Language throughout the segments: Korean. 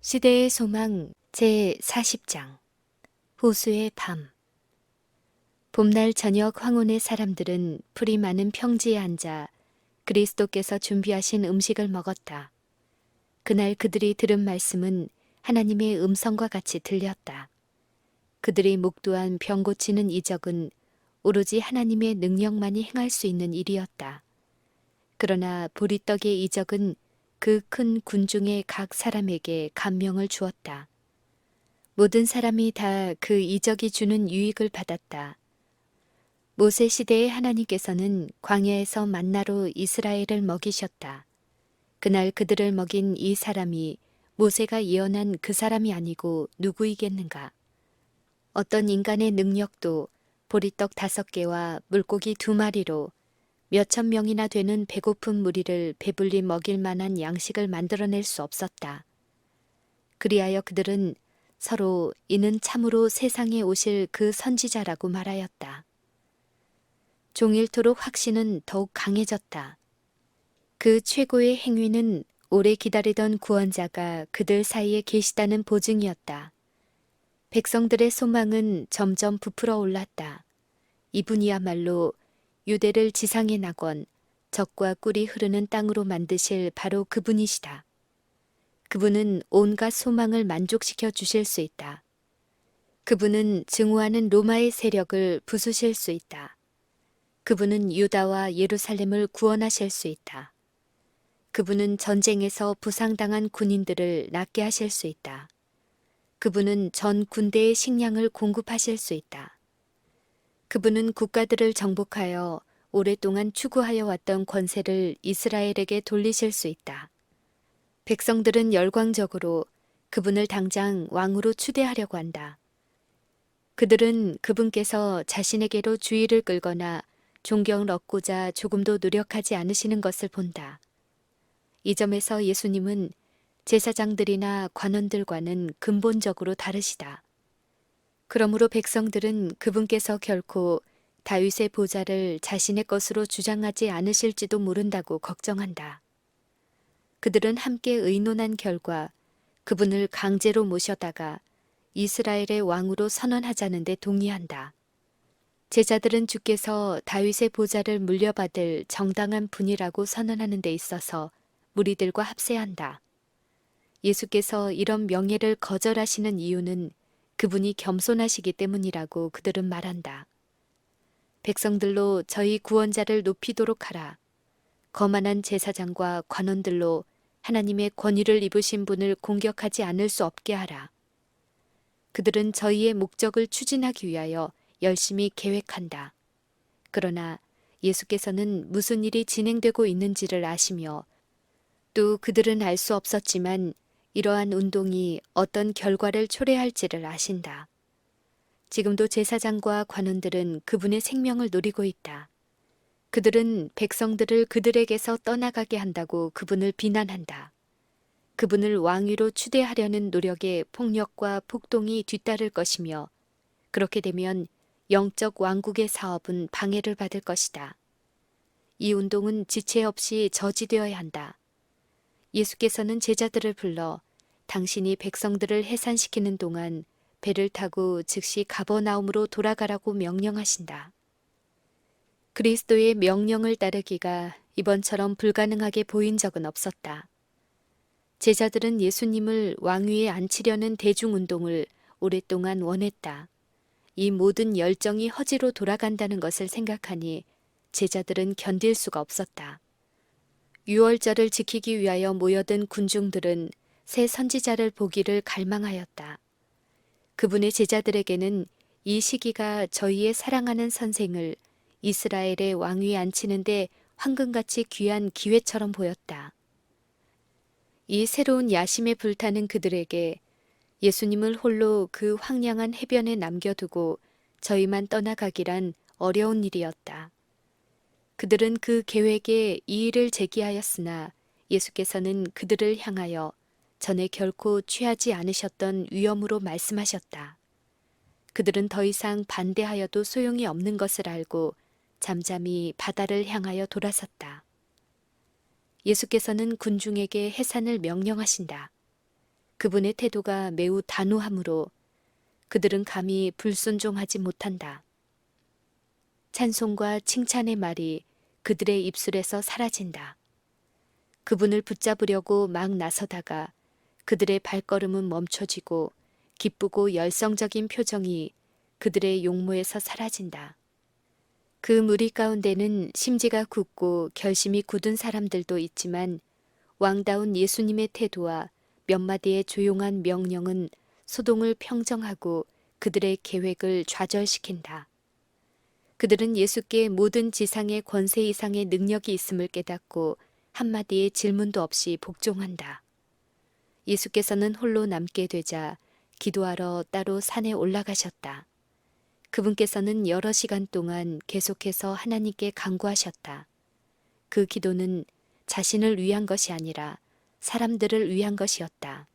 시대의 소망 제40장 호수의 밤. 봄날 저녁 황혼의 사람들은 풀이 많은 평지에 앉아 그리스도께서 준비하신 음식을 먹었다. 그날 그들이 들은 말씀은 하나님의 음성과 같이 들렸다. 그들이 목도한 병 고치는 이적은 오로지 하나님의 능력만이 행할 수 있는 일이었다. 그러나 보리떡의 이적은 그 큰 군중의 각 사람에게 감명을 주었다. 모든 사람이 다 그 이적이 주는 유익을 받았다. 모세 시대의 하나님께서는 광야에서 만나로 이스라엘을 먹이셨다. 그날 그들을 먹인 이 사람이 모세가 예언한 그 사람이 아니고 누구이겠는가? 어떤 인간의 능력도 보리떡 5개와 물고기 2마리로 몇천 명이나 되는 배고픈 무리를 배불리 먹일 만한 양식을 만들어낼 수 없었다. 그리하여 그들은 서로 이는 참으로 세상에 오실 그 선지자라고 말하였다. 종일토록 확신은 더욱 강해졌다. 그 최고의 행위는 오래 기다리던 구원자가 그들 사이에 계시다는 보증이었다. 백성들의 소망은 점점 부풀어 올랐다. 이분이야말로 유대를 지상의 낙원, 젖과 꿀이 흐르는 땅으로 만드실 바로 그분이시다. 그분은 온갖 소망을 만족시켜 주실 수 있다. 그분은 증오하는 로마의 세력을 부수실 수 있다. 그분은 유다와 예루살렘을 구원하실 수 있다. 그분은 전쟁에서 부상당한 군인들을 낫게 하실 수 있다. 그분은 전 군대의 식량을 공급하실 수 있다. 그분은 국가들을 정복하여 오랫동안 추구하여 왔던 권세를 이스라엘에게 돌리실 수 있다. 백성들은 열광적으로 그분을 당장 왕으로 추대하려고 한다. 그들은 그분께서 자신에게로 주의를 끌거나 존경을 얻고자 조금도 노력하지 않으시는 것을 본다. 이 점에서 예수님은 제사장들이나 관원들과는 근본적으로 다르시다. 그러므로 백성들은 그분께서 결코 다윗의 보좌를 자신의 것으로 주장하지 않으실지도 모른다고 걱정한다. 그들은 함께 의논한 결과 그분을 강제로 모셔다가 이스라엘의 왕으로 선언하자는 데 동의한다. 제자들은 주께서 다윗의 보좌를 물려받을 정당한 분이라고 선언하는 데 있어서 무리들과 합세한다. 예수께서 이런 명예를 거절하시는 이유는 그분이 겸손하시기 때문이라고 그들은 말한다. 백성들로 저희 구원자를 높이도록 하라. 거만한 제사장과 관원들로 하나님의 권위를 입으신 분을 공격하지 않을 수 없게 하라. 그들은 저희의 목적을 추진하기 위하여 열심히 계획한다. 그러나 예수께서는 무슨 일이 진행되고 있는지를 아시며 또 그들은 알 수 없었지만 이러한 운동이 어떤 결과를 초래할지를 아신다. 지금도 제사장과 관원들은 그분의 생명을 노리고 있다. 그들은 백성들을 그들에게서 떠나가게 한다고 그분을 비난한다. 그분을 왕위로 추대하려는 노력에 폭력과 폭동이 뒤따를 것이며 그렇게 되면 영적 왕국의 사업은 방해를 받을 것이다. 이 운동은 지체 없이 저지되어야 한다. 예수께서는 제자들을 불러 당신이 백성들을 해산시키는 동안 배를 타고 즉시 가버나움으로 돌아가라고 명령하신다. 그리스도의 명령을 따르기가 이번처럼 불가능하게 보인 적은 없었다. 제자들은 예수님을 왕위에 앉히려는 대중운동을 오랫동안 원했다. 이 모든 열정이 허지로 돌아간다는 것을 생각하니 제자들은 견딜 수가 없었다. 유월절을 지키기 위하여 모여든 군중들은 새 선지자를 보기를 갈망하였다. 그분의 제자들에게는 이 시기가 저희의 사랑하는 선생을 이스라엘의 왕위에 앉히는데 황금같이 귀한 기회처럼 보였다. 이 새로운 야심에 불타는 그들에게 예수님을 홀로 그 황량한 해변에 남겨두고 저희만 떠나가기란 어려운 일이었다. 그들은 그 계획에 이의를 제기하였으나 예수께서는 그들을 향하여 전에 결코 취하지 않으셨던 위엄으로 말씀하셨다. 그들은 더 이상 반대하여도 소용이 없는 것을 알고 잠잠히 바다를 향하여 돌아섰다. 예수께서는 군중에게 해산을 명령하신다. 그분의 태도가 매우 단호하므로 그들은 감히 불순종하지 못한다. 찬송과 칭찬의 말이 그들의 입술에서 사라진다. 그분을 붙잡으려고 막 나서다가 그들의 발걸음은 멈춰지고 기쁘고 열성적인 표정이 그들의 용모에서 사라진다. 그 무리 가운데는 심지가 굳고 결심이 굳은 사람들도 있지만 왕다운 예수님의 태도와 몇 마디의 조용한 명령은 소동을 평정하고 그들의 계획을 좌절시킨다. 그들은 예수께 모든 지상의 권세 이상의 능력이 있음을 깨닫고 한마디의 질문도 없이 복종한다. 예수께서는 홀로 남게 되자 기도하러 따로 산에 올라가셨다. 그분께서는 여러 시간 동안 계속해서 하나님께 간구하셨다. 그 기도는 자신을 위한 것이 아니라 사람들을 위한 것이었다.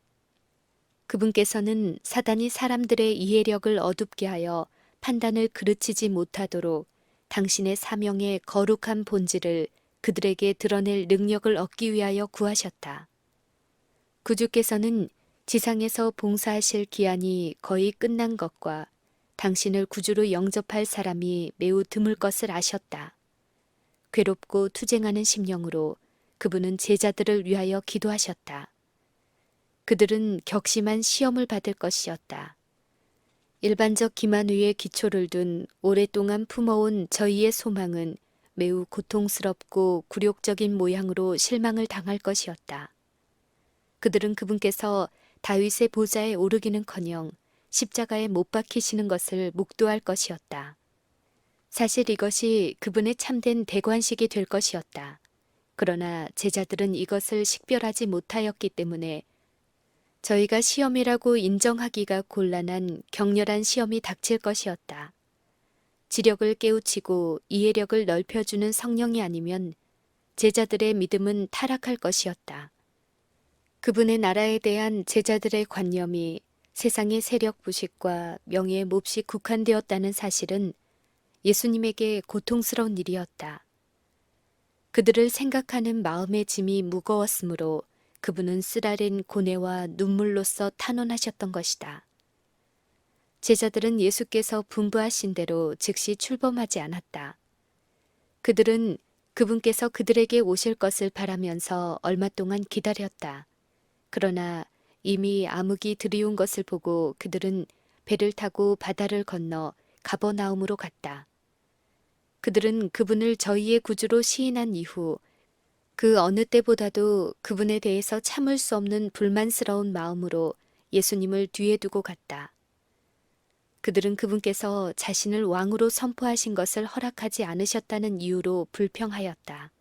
그분께서는 사단이 사람들의 이해력을 어둡게 하여 판단을 그르치지 못하도록 당신의 사명의 거룩한 본질을 그들에게 드러낼 능력을 얻기 위하여 구하셨다. 구주께서는 지상에서 봉사하실 기한이 거의 끝난 것과 당신을 구주로 영접할 사람이 매우 드물 것을 아셨다. 괴롭고 투쟁하는 심령으로 그분은 제자들을 위하여 기도하셨다. 그들은 격심한 시험을 받을 것이었다. 일반적 기만 위에 기초를 둔 오랫동안 품어온 저희의 소망은 매우 고통스럽고 굴욕적인 모양으로 실망을 당할 것이었다. 그들은 그분께서 다윗의 보좌에 오르기는커녕 십자가에 못 박히시는 것을 목도할 것이었다. 사실 이것이 그분의 참된 대관식이 될 것이었다. 그러나 제자들은 이것을 식별하지 못하였기 때문에 저희가 시험이라고 인정하기가 곤란한 격렬한 시험이 닥칠 것이었다. 지력을 깨우치고 이해력을 넓혀주는 성령이 아니면 제자들의 믿음은 타락할 것이었다. 그분의 나라에 대한 제자들의 관념이 세상의 세력 부식과 명예의 몹시 국한되었다는 사실은 예수님에게 고통스러운 일이었다. 그들을 생각하는 마음의 짐이 무거웠으므로 그분은 쓰라린 고뇌와 눈물로써 탄원하셨던 것이다. 제자들은 예수께서 분부하신 대로 즉시 출범하지 않았다. 그들은 그분께서 그들에게 오실 것을 바라면서 얼마 동안 기다렸다. 그러나 이미 암흑이 들이온 것을 보고 그들은 배를 타고 바다를 건너 가버나움으로 갔다. 그들은 그분을 저희의 구주로 시인한 이후 그 어느 때보다도 그분에 대해서 참을 수 없는 불만스러운 마음으로 예수님을 뒤에 두고 갔다. 그들은 그분께서 자신을 왕으로 선포하신 것을 허락하지 않으셨다는 이유로 불평하였다.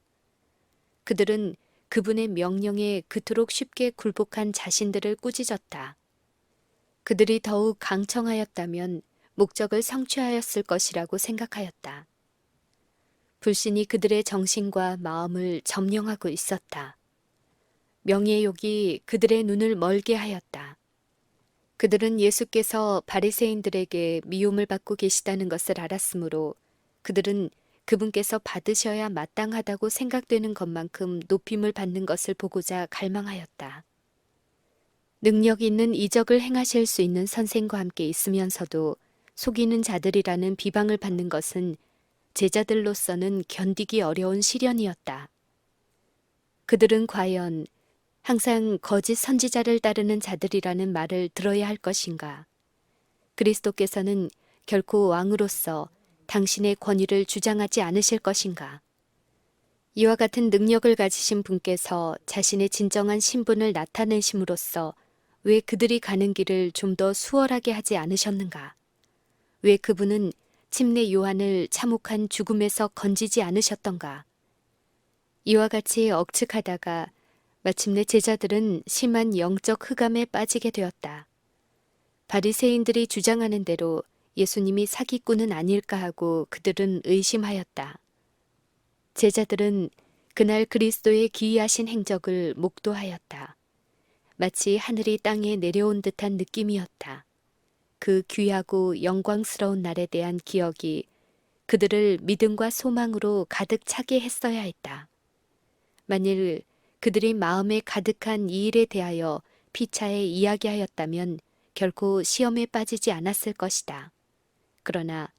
그들은 그분의 명령에 그토록 쉽게 굴복한 자신들을 꾸짖었다. 그들이 더욱 강청하였다면 목적을 성취하였을 것이라고 생각하였다. 불신이 그들의 정신과 마음을 점령하고 있었다. 명예욕이 그들의 눈을 멀게 하였다. 그들은 예수께서 바리새인들에게 미움을 받고 계시다는 것을 알았으므로 그들은 그분께서 받으셔야 마땅하다고 생각되는 것만큼 높임을 받는 것을 보고자 갈망하였다. 능력 있는 이적을 행하실 수 있는 선생과 함께 있으면서도 속이는 자들이라는 비방을 받는 것은 제자들로서는 견디기 어려운 시련이었다. 그들은 과연 항상 거짓 선지자를 따르는 자들이라는 말을 들어야 할 것인가? 그리스도께서는 결코 왕으로서 당신의 권위를 주장하지 않으실 것인가? 이와 같은 능력을 가지신 분께서 자신의 진정한 신분을 나타내심으로써 왜 그들이 가는 길을 좀 더 수월하게 하지 않으셨는가? 왜 그분은 침례 요한을 참혹한 죽음에서 건지지 않으셨던가? 이와 같이 억측하다가 마침내 제자들은 심한 영적 흑암에 빠지게 되었다. 바리새인들이 주장하는 대로 예수님이 사기꾼은 아닐까 하고 그들은 의심하였다. 제자들은 그날 그리스도의 기이하신 행적을 목도하였다. 마치 하늘이 땅에 내려온 듯한 느낌이었다. 그 귀하고 영광스러운 날에 대한 기억이 그들을 믿음과 소망으로 가득 차게 했어야 했다. 만일 그들이 마음에 가득한 이 일에 대하여 피차에 이야기하였다면 결코 시험에 빠지지 않았을 것이다. 그러나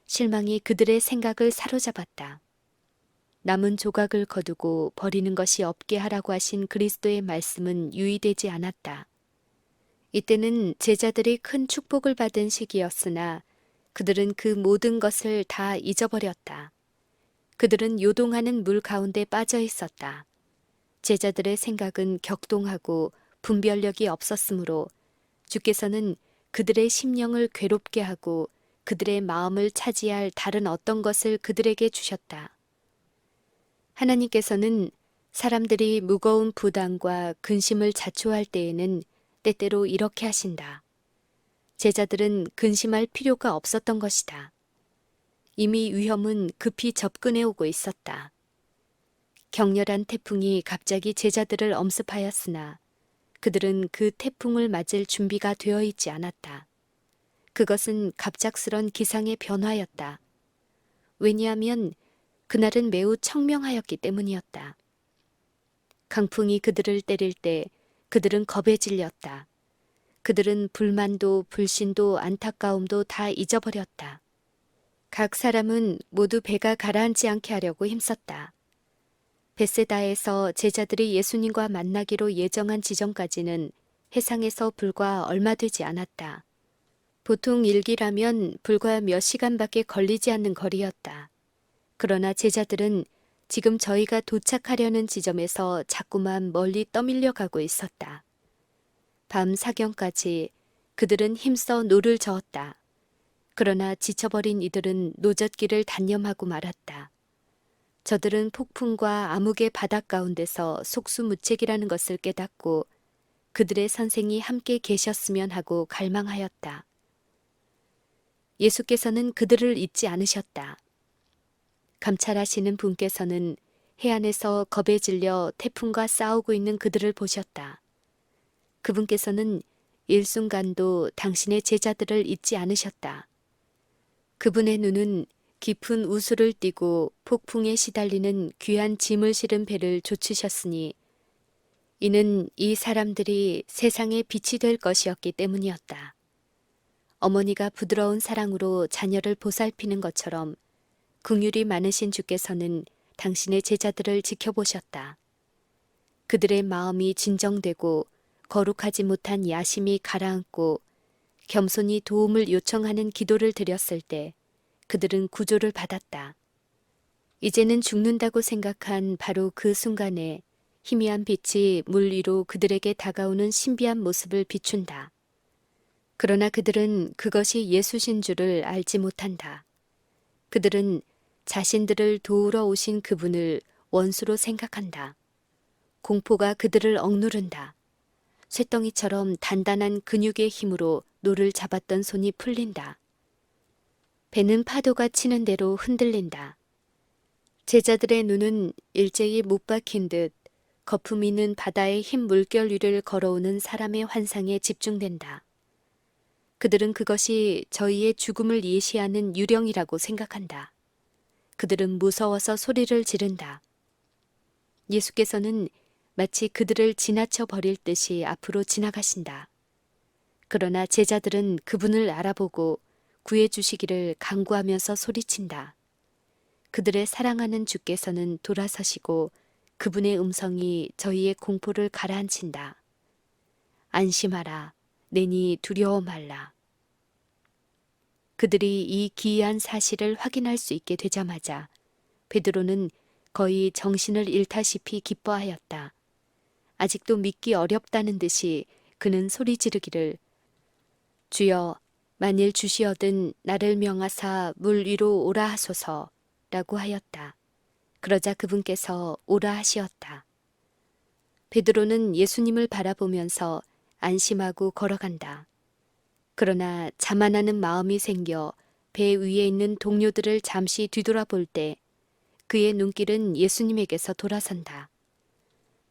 실망이 그들의 생각을 사로잡았다. 남은 조각을 거두고 버리는 것이 없게 하라고 하신 그리스도의 말씀은 유의되지 않았다. 이때는 제자들이 큰 축복을 받은 시기였으나 그들은 그 모든 것을 다 잊어버렸다. 그들은 요동하는 물 가운데 빠져 있었다. 제자들의 생각은 격동하고 분별력이 없었으므로 주께서는 그들의 심령을 괴롭게 하고 그들의 마음을 차지할 다른 어떤 것을 그들에게 주셨다. 하나님께서는 사람들이 무거운 부담과 근심을 자초할 때에는 때때로 이렇게 하신다. 제자들은 근심할 필요가 없었던 것이다. 이미 위험은 급히 접근해 오고 있었다. 격렬한 태풍이 갑자기 제자들을 엄습하였으나 그들은 그 태풍을 맞을 준비가 되어 있지 않았다. 그것은 갑작스런 기상의 변화였다. 왜냐하면 그날은 매우 청명하였기 때문이었다. 강풍이 그들을 때릴 때 그들은 겁에 질렸다. 그들은 불만도 불신도 안타까움도 다 잊어버렸다. 각 사람은 모두 배가 가라앉지 않게 하려고 힘썼다. 벳세다에서 제자들이 예수님과 만나기로 예정한 지점까지는 해상에서 불과 얼마 되지 않았다. 보통 일기라면 불과 몇 시간밖에 걸리지 않는 거리였다. 그러나 제자들은 지금 저희가 도착하려는 지점에서 자꾸만 멀리 떠밀려 가고 있었다. 밤 사경까지 그들은 힘써 노를 저었다. 그러나 지쳐버린 이들은 노젓기를 단념하고 말았다. 저들은 폭풍과 암흑의 바닷 가운데서 속수무책이라는 것을 깨닫고 그들의 선생이 함께 계셨으면 하고 갈망하였다. 예수께서는 그들을 잊지 않으셨다. 감찰하시는 분께서는 해안에서 겁에 질려 태풍과 싸우고 있는 그들을 보셨다. 그분께서는 일순간도 당신의 제자들을 잊지 않으셨다. 그분의 눈은 깊은 우수를 띠고 폭풍에 시달리는 귀한 짐을 실은 배를 좇으셨으니 이는 이 사람들이 세상의 빛이 될 것이었기 때문이었다. 어머니가 부드러운 사랑으로 자녀를 보살피는 것처럼 긍휼이 많으신 주께서는 당신의 제자들을 지켜보셨다. 그들의 마음이 진정되고 거룩하지 못한 야심이 가라앉고 겸손히 도움을 요청하는 기도를 드렸을 때 그들은 구조를 받았다. 이제는 죽는다고 생각한 바로 그 순간에 희미한 빛이 물 위로 그들에게 다가오는 신비한 모습을 비춘다. 그러나 그들은 그것이 예수신 줄을 알지 못한다. 그들은 자신들을 도우러 오신 그분을 원수로 생각한다. 공포가 그들을 억누른다. 쇳덩이처럼 단단한 근육의 힘으로 노를 잡았던 손이 풀린다. 배는 파도가 치는 대로 흔들린다. 제자들의 눈은 일제히 못 박힌 듯 거품 있는 바다의 흰 물결 위를 걸어오는 사람의 환상에 집중된다. 그들은 그것이 저희의 죽음을 예시하는 유령이라고 생각한다. 그들은 무서워서 소리를 지른다. 예수께서는 마치 그들을 지나쳐 버릴 듯이 앞으로 지나가신다. 그러나 제자들은 그분을 알아보고 구해주시기를 간구하면서 소리친다. 그들의 사랑하는 주께서는 돌아서시고 그분의 음성이 저희의 공포를 가라앉힌다. 안심하라. 내니 두려워 말라. 그들이 이 기이한 사실을 확인할 수 있게 되자마자 베드로는 거의 정신을 잃다시피 기뻐하였다. 아직도 믿기 어렵다는 듯이 그는 소리 지르기를 주여 만일 주시어든 나를 명하사 물 위로 오라 하소서 라고 하였다. 그러자 그분께서 오라 하시었다. 베드로는 예수님을 바라보면서 안심하고 걸어간다. 그러나 자만하는 마음이 생겨 배 위에 있는 동료들을 잠시 뒤돌아볼 때 그의 눈길은 예수님에게서 돌아선다.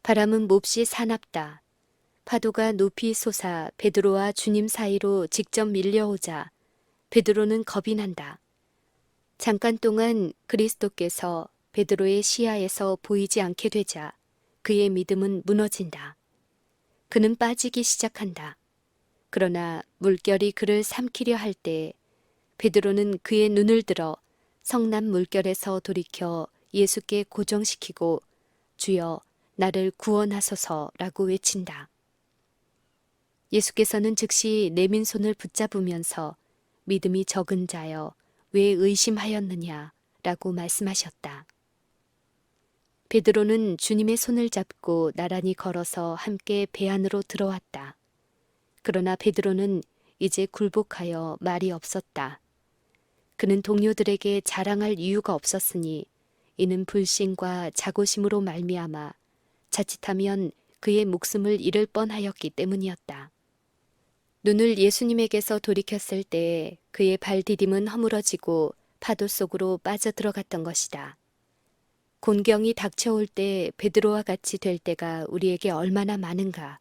바람은 몹시 사납다. 파도가 높이 솟아 베드로와 주님 사이로 직접 밀려오자 베드로는 겁이 난다. 잠깐 동안 그리스도께서 베드로의 시야에서 보이지 않게 되자 그의 믿음은 무너진다. 그는 빠지기 시작한다. 그러나 물결이 그를 삼키려 할 때 베드로는 그의 눈을 들어 성난 물결에서 돌이켜 예수께 고정시키고 주여 나를 구원하소서라고 외친다. 예수께서는 즉시 내민 손을 붙잡으면서 믿음이 적은 자여 왜 의심하였느냐라고 말씀하셨다. 베드로는 주님의 손을 잡고 나란히 걸어서 함께 배 안으로 들어왔다. 그러나 베드로는 이제 굴복하여 말이 없었다. 그는 동료들에게 자랑할 이유가 없었으니 이는 불신과 자고심으로 말미암아 자칫하면 그의 목숨을 잃을 뻔하였기 때문이었다. 눈을 예수님에게서 돌이켰을 때 그의 발디딤은 허물어지고 파도 속으로 빠져들어갔던 것이다. 곤경이 닥쳐올 때 베드로와 같이 될 때가 우리에게 얼마나 많은가.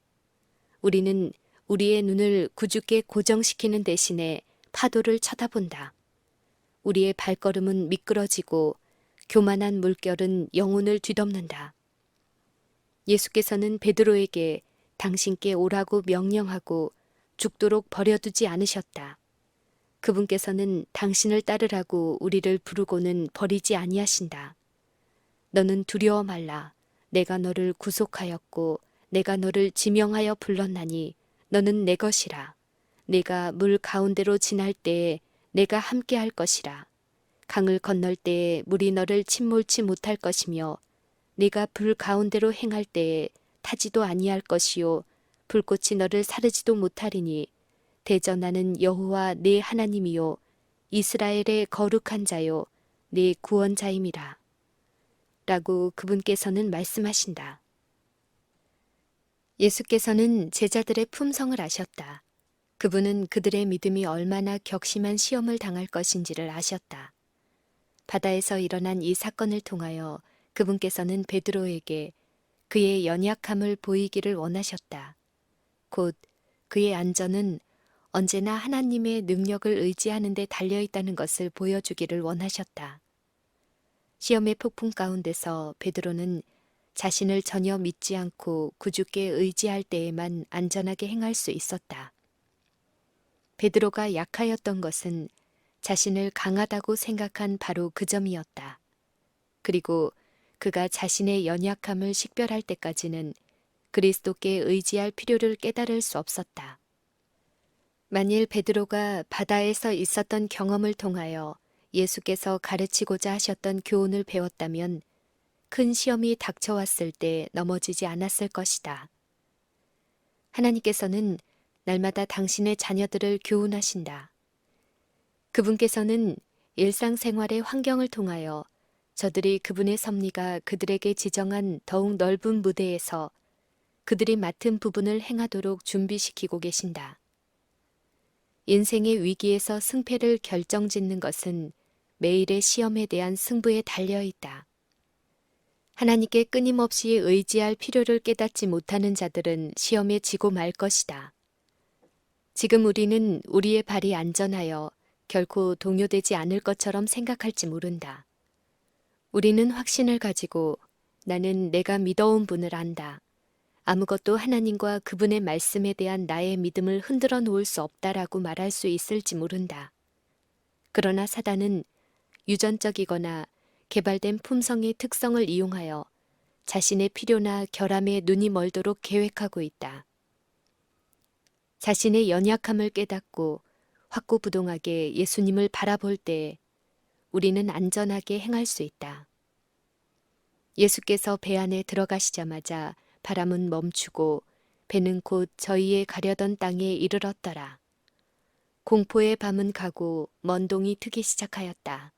우리는 우리의 눈을 굳게 고정시키는 대신에 파도를 쳐다본다. 우리의 발걸음은 미끄러지고 교만한 물결은 영혼을 뒤덮는다. 예수께서는 베드로에게 당신께 오라고 명령하고 죽도록 버려두지 않으셨다. 그분께서는 당신을 따르라고 우리를 부르고는 버리지 아니하신다. 너는 두려워 말라. 내가 너를 구속하였고 내가 너를 지명하여 불렀나니 너는 내 것이라. 내가 물 가운데로 지날 때에 내가 함께 할 것이라. 강을 건널 때에 물이 너를 침몰치 못할 것이며 네가 불 가운데로 행할 때에 타지도 아니할 것이요 불꽃이 너를 사르지도 못하리니 대저 나는 여호와 네 하나님이요 이스라엘의 거룩한 자요 네 구원자임이라. 라고 그분께서는 말씀하신다. 예수께서는 제자들의 품성을 아셨다. 그분은 그들의 믿음이 얼마나 격심한 시험을 당할 것인지를 아셨다. 바다에서 일어난 이 사건을 통하여 그분께서는 베드로에게 그의 연약함을 보이기를 원하셨다. 곧 그의 안전은 언제나 하나님의 능력을 의지하는 데 달려있다는 것을 보여주기를 원하셨다. 시험의 폭풍 가운데서 베드로는 자신을 전혀 믿지 않고 구주께 의지할 때에만 안전하게 행할 수 있었다. 베드로가 약하였던 것은 자신을 강하다고 생각한 바로 그 점이었다. 그리고 그가 자신의 연약함을 식별할 때까지는 그리스도께 의지할 필요를 깨달을 수 없었다. 만일 베드로가 바다에서 있었던 경험을 통하여 예수께서 가르치고자 하셨던 교훈을 배웠다면 큰 시험이 닥쳐왔을 때 넘어지지 않았을 것이다. 하나님께서는 날마다 당신의 자녀들을 교훈하신다. 그분께서는 일상생활의 환경을 통하여 저들이 그분의 섭리가 그들에게 지정한 더욱 넓은 무대에서 그들이 맡은 부분을 행하도록 준비시키고 계신다. 인생의 위기에서 승패를 결정짓는 것은 매일의 시험에 대한 승부에 달려있다. 하나님께 끊임없이 의지할 필요를 깨닫지 못하는 자들은 시험에 지고 말 것이다. 지금 우리는 우리의 발이 안전하여 결코 동요되지 않을 것처럼 생각할지 모른다. 우리는 확신을 가지고 나는 내가 믿어온 분을 안다. 아무것도 하나님과 그분의 말씀에 대한 나의 믿음을 흔들어 놓을 수 없다라고 말할 수 있을지 모른다. 그러나 사단은 유전적이거나 개발된 품성의 특성을 이용하여 자신의 필요나 결함에 눈이 멀도록 계획하고 있다. 자신의 연약함을 깨닫고 확고부동하게 예수님을 바라볼 때 우리는 안전하게 행할 수 있다. 예수께서 배 안에 들어가시자마자 바람은 멈추고 배는 곧 저희의 가려던 땅에 이르렀더라. 공포의 밤은 가고 먼동이 트기 시작하였다.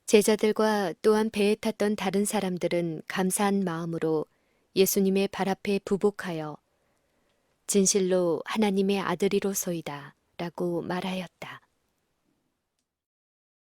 제자들과 또한 배에 탔던 다른 사람들은 감사한 마음으로 예수님의 발 앞에 부복하여 진실로 하나님의 아들이로소이다 라고 말하였다.